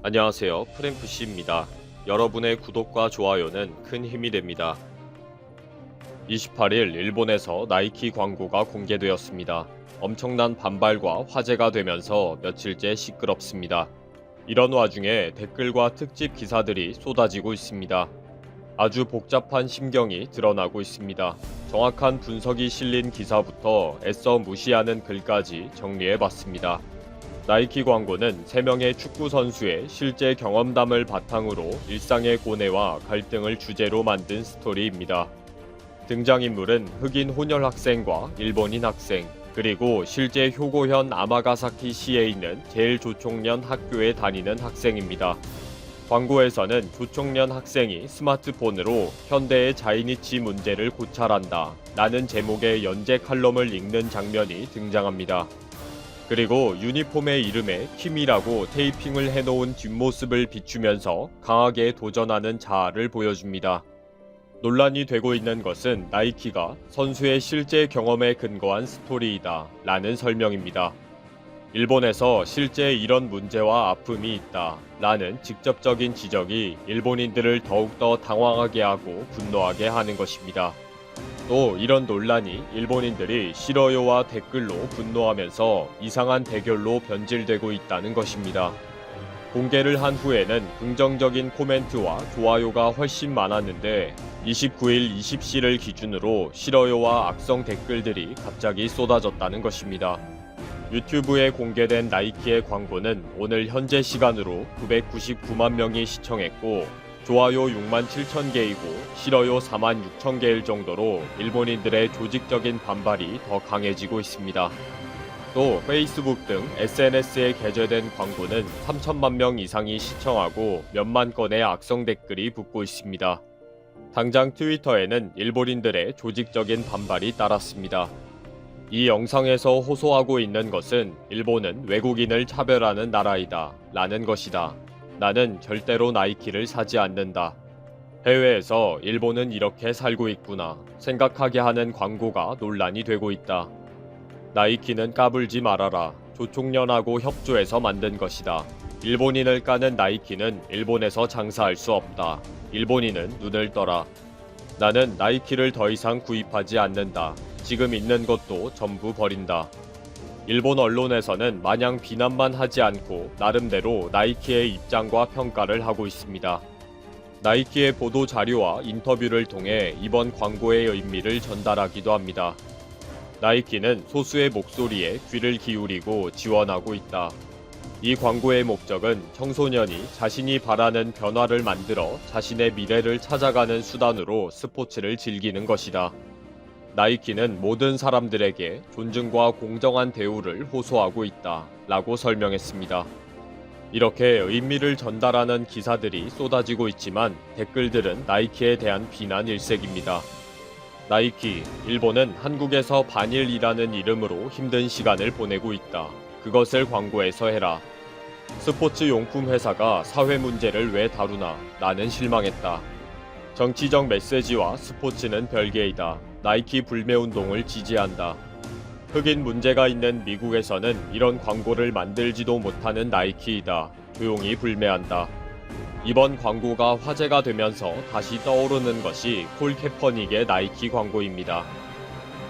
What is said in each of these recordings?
안녕하세요. 프랭크씨입니다. 여러분의 구독과 좋아요는 큰 힘이 됩니다. 28일 일본에서 나이키 광고가 공개되었습니다. 엄청난 반발과 화제가 되면서 며칠째 시끄럽습니다. 이런 와중에 댓글과 특집 기사들이 쏟아지고 있습니다. 아주 복잡한 심경이 드러나고 있습니다. 정확한 분석이 실린 기사부터 애써 무시하는 글까지 정리해봤습니다. 나이키 광고는 3명의 축구 선수의 실제 경험담을 바탕으로 일상의 고뇌와 갈등을 주제로 만든 스토리입니다. 등장인물은 흑인 혼혈 학생과 일본인 학생, 그리고 실제 효고현 아마가사키 시에 있는 제일 조총련 학교에 다니는 학생입니다. 광고에서는 조총련 학생이 스마트폰으로 현대의 자이니치 문제를 고찰한다 라는 제목의 연재 칼럼을 읽는 장면이 등장합니다. 그리고 유니폼의 이름에 킴이라고 테이핑을 해놓은 뒷모습을 비추면서 강하게 도전하는 자아를 보여줍니다. 논란이 되고 있는 것은 나이키가 선수의 실제 경험에 근거한 스토리이다 라는 설명입니다. 일본에서 실제 이런 문제와 아픔이 있다 라는 직접적인 지적이 일본인들을 더욱더 당황하게 하고 분노하게 하는 것입니다. 또 이런 논란이 일본인들이 싫어요와 댓글로 분노하면서 이상한 대결로 변질되고 있다는 것입니다. 공개를 한 후에는 긍정적인 코멘트와 좋아요가 훨씬 많았는데 29일 20시를 기준으로 싫어요와 악성 댓글들이 갑자기 쏟아졌다는 것입니다. 유튜브에 공개된 나이키의 광고는 오늘 현재 시간으로 999만 명이 시청했고 좋아요 6만 7천 개이고 싫어요 4만 6천 개일 정도로 일본인들의 조직적인 반발이 더 강해지고 있습니다. 또 페이스북 등 SNS에 게재된 광고는 3천만 명 이상이 시청하고 몇만 건의 악성 댓글이 붙고 있습니다. 당장 트위터에는 일본인들의 조직적인 반발이 따랐습니다. 이 영상에서 호소하고 있는 것은 일본은 외국인을 차별하는 나라이다 라는 것이다. 나는 절대로 나이키를 사지 않는다. 해외에서 일본은 이렇게 살고 있구나 생각하게 하는 광고가 논란이 되고 있다. 나이키는 까불지 말아라. 조총련하고 협조해서 만든 것이다. 일본인을 까는 나이키는 일본에서 장사할 수 없다. 일본인은 눈을 떠라. 나는 나이키를 더 이상 구입하지 않는다. 지금 있는 것도 전부 버린다. 일본 언론에서는 마냥 비난만 하지 않고 나름대로 나이키의 입장과 평가를 하고 있습니다. 나이키의 보도 자료와 인터뷰를 통해 이번 광고의 의미를 전달하기도 합니다. 나이키는 소수의 목소리에 귀를 기울이고 지원하고 있다. 이 광고의 목적은 청소년이 자신이 바라는 변화를 만들어 자신의 미래를 찾아가는 수단으로 스포츠를 즐기는 것이다. 나이키는 모든 사람들에게 존중과 공정한 대우를 호소하고 있다 라고 설명했습니다. 이렇게 의미를 전달하는 기사들이 쏟아지고 있지만 댓글들은 나이키에 대한 비난 일색입니다. 나이키, 일본은 한국에서 반일이라는 이름으로 힘든 시간을 보내고 있다. 그것을 광고에서 해라. 스포츠 용품 회사가 사회 문제를 왜 다루나 나는 실망했다. 정치적 메시지와 스포츠는 별개이다. 나이키 불매운동을 지지한다. 흑인 문제가 있는 미국에서는 이런 광고를 만들지도 못하는 나이키이다. 조용히 불매한다. 이번 광고가 화제가 되면서 다시 떠오르는 것이 콜 캐퍼닉의 나이키 광고입니다.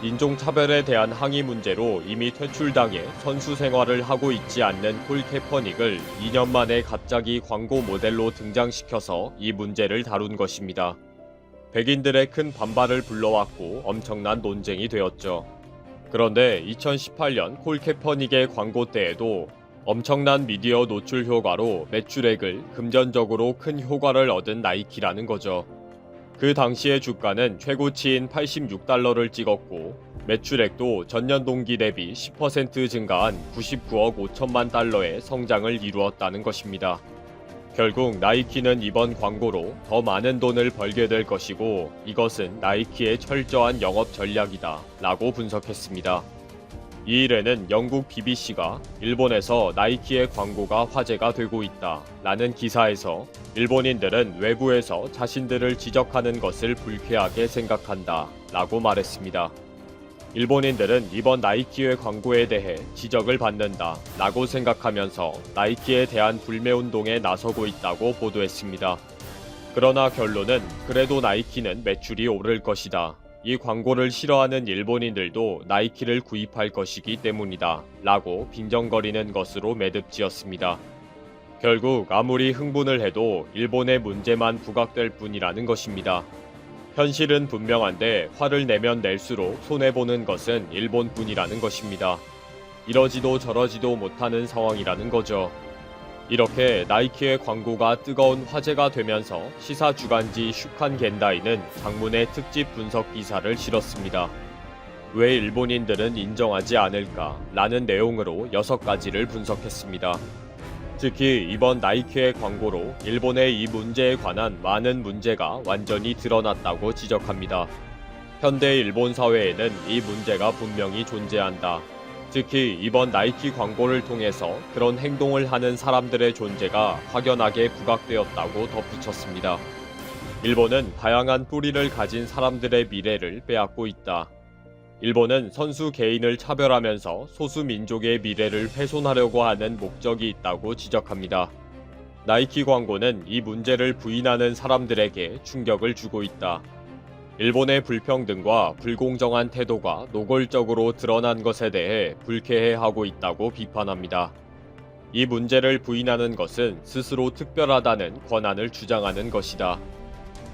인종차별에 대한 항의 문제로 이미 퇴출당해 선수 생활을 하고 있지 않는 콜 캐퍼닉을 2년 만에 갑자기 광고 모델로 등장시켜서 이 문제를 다룬 것입니다. 백인들의 큰 반발을 불러왔고 엄청난 논쟁이 되었죠. 그런데 2018년 콜 캐퍼닉의 광고 때에도 엄청난 미디어 노출 효과로 매출액을 금전적으로 큰 효과를 얻은 나이키라는 거죠. 그 당시의 주가는 최고치인 86달러를 찍었고 매출액도 전년 동기 대비 10% 증가한 99억 5천만 달러의 성장을 이루었다는 것입니다. 결국 나이키는 이번 광고로 더 많은 돈을 벌게 될 것이고 이것은 나이키의 철저한 영업 전략이다 라고 분석했습니다. 이 일에는 영국 BBC가 일본에서 나이키의 광고가 화제가 되고 있다 라는 기사에서 일본인들은 외부에서 자신들을 지적하는 것을 불쾌하게 생각한다 라고 말했습니다. 일본인들은 이번 나이키의 광고에 대해 지적을 받는다 라고 생각하면서 나이키에 대한 불매운동에 나서고 있다고 보도했습니다. 그러나 결론은 그래도 나이키는 매출이 오를 것이다. 이 광고를 싫어하는 일본인들도 나이키를 구입할 것이기 때문이다 라고 빈정거리는 것으로 매듭지었습니다. 결국 아무리 흥분을 해도 일본의 문제만 부각될 뿐이라는 것입니다. 현실은 분명한데 화를 내면 낼수록 손해보는 것은 일본뿐이라는 것입니다. 이러지도 저러지도 못하는 상황이라는 거죠. 이렇게 나이키의 광고가 뜨거운 화제가 되면서 시사 주간지 슈칸 겐다이는 장문의 특집 분석 기사를 실었습니다. 왜 일본인들은 인정하지 않을까? 라는 내용으로 6가지를 분석했습니다. 특히 이번 나이키의 광고로 일본의 이 문제에 관한 많은 문제가 완전히 드러났다고 지적합니다. 현대 일본 사회에는 이 문제가 분명히 존재한다. 특히 이번 나이키 광고를 통해서 그런 행동을 하는 사람들의 존재가 확연하게 부각되었다고 덧붙였습니다. 일본은 다양한 뿌리를 가진 사람들의 미래를 빼앗고 있다. 일본은 선수 개인을 차별하면서 소수 민족의 미래를 훼손하려고 하는 목적이 있다고 지적합니다. 나이키 광고는 이 문제를 부인하는 사람들에게 충격을 주고 있다. 일본의 불평등과 불공정한 태도가 노골적으로 드러난 것에 대해 불쾌해하고 있다고 비판합니다. 이 문제를 부인하는 것은 스스로 특별하다는 권한을 주장하는 것이다.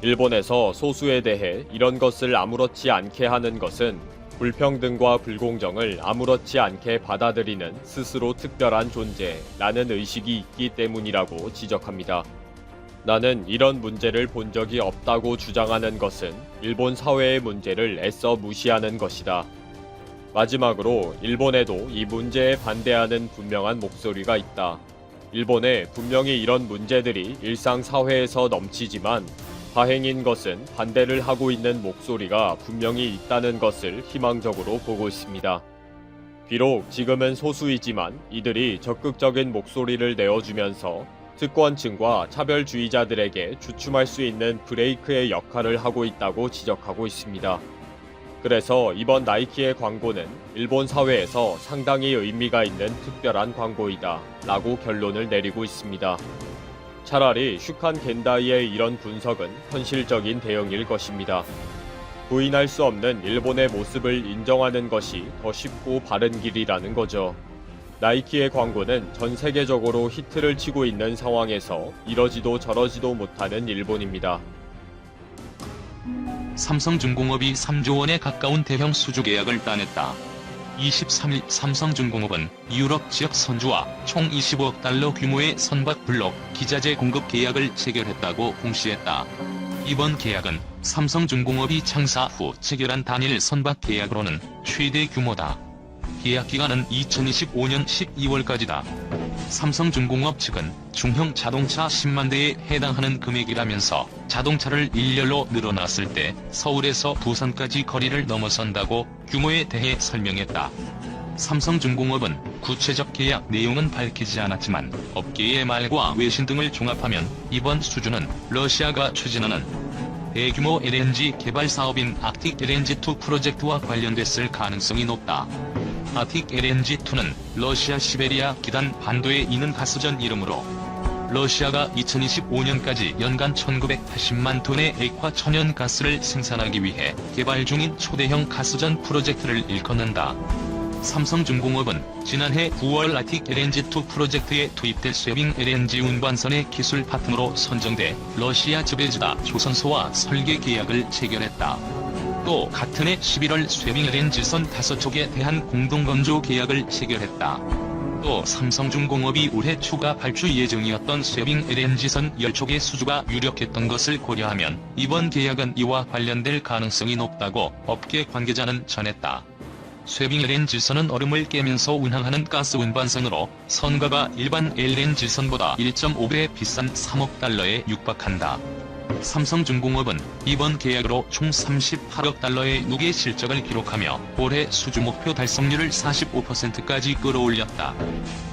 일본에서 소수에 대해 이런 것을 아무렇지 않게 하는 것은 불평등과 불공정을 아무렇지 않게 받아들이는 스스로 특별한 존재라는 의식이 있기 때문이라고 지적합니다. 나는 이런 문제를 본 적이 없다고 주장하는 것은 일본 사회의 문제를 애써 무시하는 것이다. 마지막으로 일본에도 이 문제에 반대하는 분명한 목소리가 있다. 일본에 분명히 이런 문제들이 일상사회에서 넘치지만 다행인 것은 반대를 하고 있는 목소리가 분명히 있다는 것을 희망적으로 보고 있습니다. 비록 지금은 소수이지만 이들이 적극적인 목소리를 내어주면서 특권층과 차별주의자들에게 주춤할 수 있는 브레이크의 역할을 하고 있다고 지적하고 있습니다. 그래서 이번 나이키의 광고는 일본 사회에서 상당히 의미가 있는 특별한 광고이다 라고 결론을 내리고 있습니다. 차라리 슈칸 겐다이의 이런 분석은 현실적인 대응일 것입니다. 부인할 수 없는 일본의 모습을 인정하는 것이 더 쉽고 바른 길이라는 거죠. 나이키의 광고는 전 세계적으로 히트를 치고 있는 상황에서 이러지도 저러지도 못하는 일본입니다. 삼성중공업이 3조 원에 가까운 대형 수주 계약을 따냈다. 23일 삼성중공업은 유럽 지역 선주와 총 25억 달러 규모의 선박 블록 기자재 공급 계약을 체결했다고 공시했다. 이번 계약은 삼성중공업이 창사 후 체결한 단일 선박 계약으로는 최대 규모다. 계약 기간은 2025년 12월까지다. 삼성중공업 측은 중형 자동차 10만 대에 해당하는 금액이라면서 자동차를 일렬로 늘어났을 때 서울에서 부산까지 거리를 넘어선다고 규모에 대해 설명했다. 삼성중공업은 구체적 계약 내용은 밝히지 않았지만 업계의 말과 외신 등을 종합하면 이번 수주는 러시아가 추진하는 대규모 LNG 개발 사업인 아틱 LNG2 프로젝트와 관련됐을 가능성이 높다. 아틱 LNG2는 러시아 시베리아 기단 반도에 있는 가스전 이름으로 러시아가 2025년까지 연간 1980만 톤의 액화 천연가스를 생산하기 위해 개발 중인 초대형 가스전 프로젝트를 일컫는다. 삼성중공업은 지난해 9월 아틱 LNG2 프로젝트에 투입될 쇠빙 LNG 운반선의 기술 파트너로 선정돼 러시아 즈베즈다 조선소와 설계 계약을 체결했다. 또 같은 해 11월 쇠빙 LNG선 5척에 대한 공동건조 계약을 체결했다. 또 삼성중공업이 올해 추가 발주 예정이었던 쇠빙 LNG선 10척의 수주가 유력했던 것을 고려하면 이번 계약은 이와 관련될 가능성이 높다고 업계 관계자는 전했다. 쇠빙 LNG선은 얼음을 깨면서 운항하는 가스 운반선으로 선가가 일반 LNG선보다 1.5배 비싼 3억 달러에 육박한다. 삼성중공업은 이번 계약으로 총 38억 달러의 누계 실적을 기록하며 올해 수주 목표 달성률을 45%까지 끌어올렸다.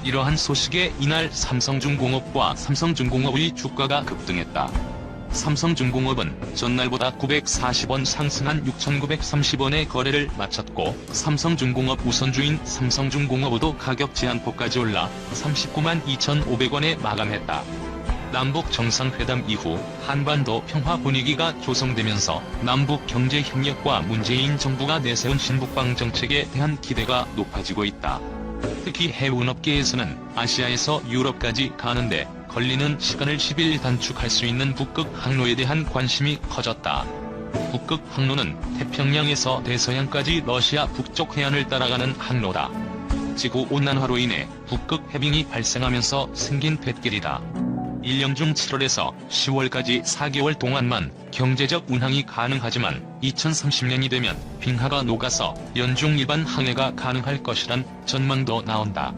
이러한 소식에 이날 삼성중공업과 삼성중공업의 주가가 급등했다. 삼성중공업은 전날보다 940원 상승한 6,930원에 거래를 마쳤고, 삼성중공업 우선주인 삼성중공업도 가격 제한폭까지 올라 39만 2,500원에 마감했다. 남북 정상회담 이후 한반도 평화 분위기가 조성되면서 남북 경제 협력과 문재인 정부가 내세운 신북방 정책에 대한 기대가 높아지고 있다. 특히 해운업계에서는 아시아에서 유럽까지 가는데 걸리는 시간을 10일 단축할 수 있는 북극 항로에 대한 관심이 커졌다. 북극 항로는 태평양에서 대서양까지 러시아 북쪽 해안을 따라가는 항로다. 지구온난화로 인해 북극 해빙이 발생하면서 생긴 뱃길이다. 1년 중 7월에서 10월까지 4개월 동안만 경제적 운항이 가능하지만 2030년이 되면 빙하가 녹아서 연중 일반 항해가 가능할 것이란 전망도 나온다.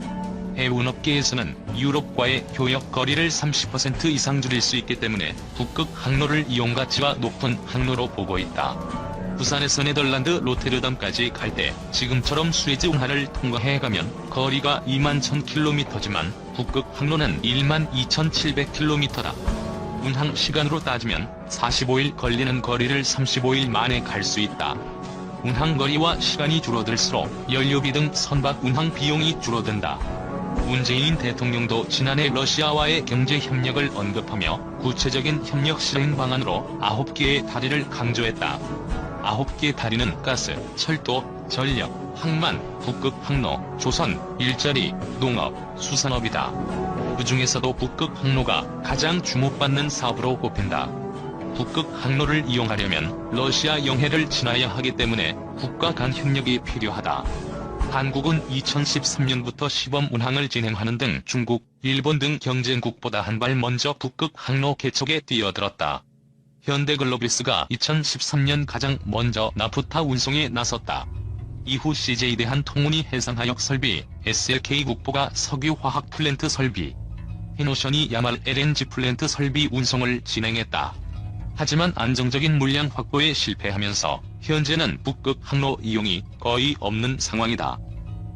해운업계에서는 유럽과의 교역 거리를 30% 이상 줄일 수 있기 때문에 북극 항로를 이용 가치가 높은 항로로 보고 있다. 부산에서 네덜란드 로테르담까지 갈 때 지금처럼 수에즈 운하를 통과해가면 거리가 21,000km지만 북극 항로는 12,700km다. 운항 시간으로 따지면 45일 걸리는 거리를 35일 만에 갈 수 있다. 운항 거리와 시간이 줄어들수록 연료비 등 선박 운항 비용이 줄어든다. 문재인 대통령도 지난해 러시아와의 경제 협력을 언급하며 구체적인 협력 실행 방안으로 9개의 다리를 강조했다. 9개 다리는 가스, 철도, 전력, 항만, 북극 항로, 조선, 일자리, 농업, 수산업이다. 그 중에서도 북극 항로가 가장 주목받는 사업으로 꼽힌다. 북극 항로를 이용하려면 러시아 영해를 지나야 하기 때문에 국가 간 협력이 필요하다. 한국은 2013년부터 시범 운항을 진행하는 등 중국, 일본 등 경쟁국보다 한 발 먼저 북극 항로 개척에 뛰어들었다. 현대글로비스가 2013년 가장 먼저 나프타 운송에 나섰다. 이후 CJ 대한통운이 해상하역 설비, SLK 국보가 석유화학 플랜트 설비, 해노션이 야말 LNG 플랜트 설비 운송을 진행했다. 하지만 안정적인 물량 확보에 실패하면서 현재는 북극 항로 이용이 거의 없는 상황이다.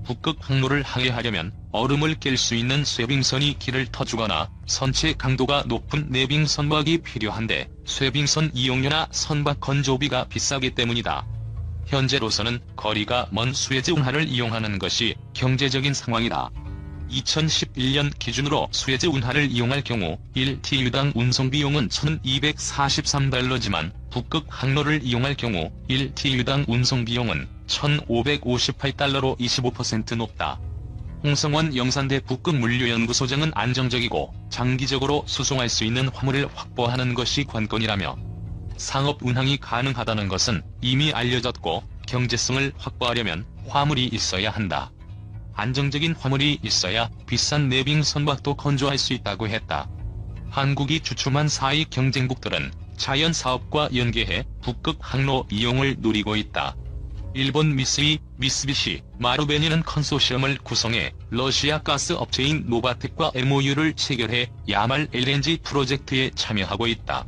북극 항로를 항해하려면 얼음을 깰 수 있는 쇠빙선이 길을 터주거나 선체 강도가 높은 내빙 선박이 필요한데 쇠빙선 이용료나 선박 건조비가 비싸기 때문이다. 현재로서는 거리가 먼 수에즈 운하를 이용하는 것이 경제적인 상황이다. 2011년 기준으로 수에즈 운하를 이용할 경우 1TU당 운송비용은 1,243달러지만 북극 항로를 이용할 경우 1TU당 운송비용은 1,558달러로 25% 높다. 홍성원 영산대 북극물류연구소장은 안정적이고 장기적으로 수송할 수 있는 화물을 확보하는 것이 관건이라며 상업 운항이 가능하다는 것은 이미 알려졌고 경제성을 확보하려면 화물이 있어야 한다. 안정적인 화물이 있어야 비싼 내빙 선박도 건조할 수 있다고 했다. 한국이 주춤한 사익 경쟁국들은 자연 사업과 연계해 북극 항로 이용을 누리고 있다. 일본 미쓰이, 미쓰비시, 마루베니는 컨소시엄을 구성해 러시아 가스 업체인 노바텍과 MOU를 체결해 야말 LNG 프로젝트에 참여하고 있다.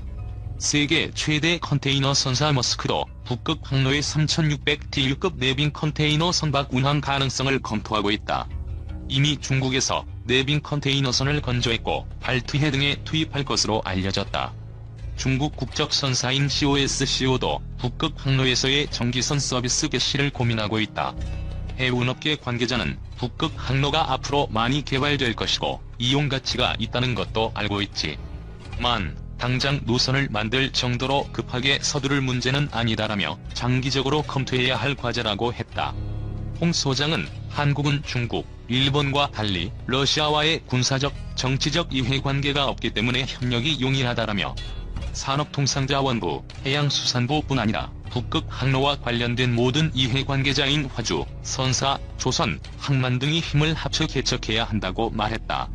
세계 최대 컨테이너 선사 머스크도 북극 항로의 3600TU급 내빙 컨테이너 선박 운항 가능성을 검토하고 있다. 이미 중국에서 내빙 컨테이너선을 건조했고 발트해 등에 투입할 것으로 알려졌다. 중국 국적 선사인 COSCO도 북극 항로에서의 정기선 서비스 개시를 고민하고 있다. 해운업계 관계자는 북극 항로가 앞으로 많이 개발될 것이고 이용 가치가 있다는 것도 알고 있지만 당장 노선을 만들 정도로 급하게 서두를 문제는 아니다라며 장기적으로 검토해야 할 과제라고 했다. 홍 소장은 한국은 중국, 일본과 달리 러시아와의 군사적, 정치적 이해관계가 없기 때문에 협력이 용이하다라며 산업통상자원부, 해양수산부뿐 아니라 북극 항로와 관련된 모든 이해관계자인 화주, 선사, 조선, 항만 등이 힘을 합쳐 개척해야 한다고 말했다.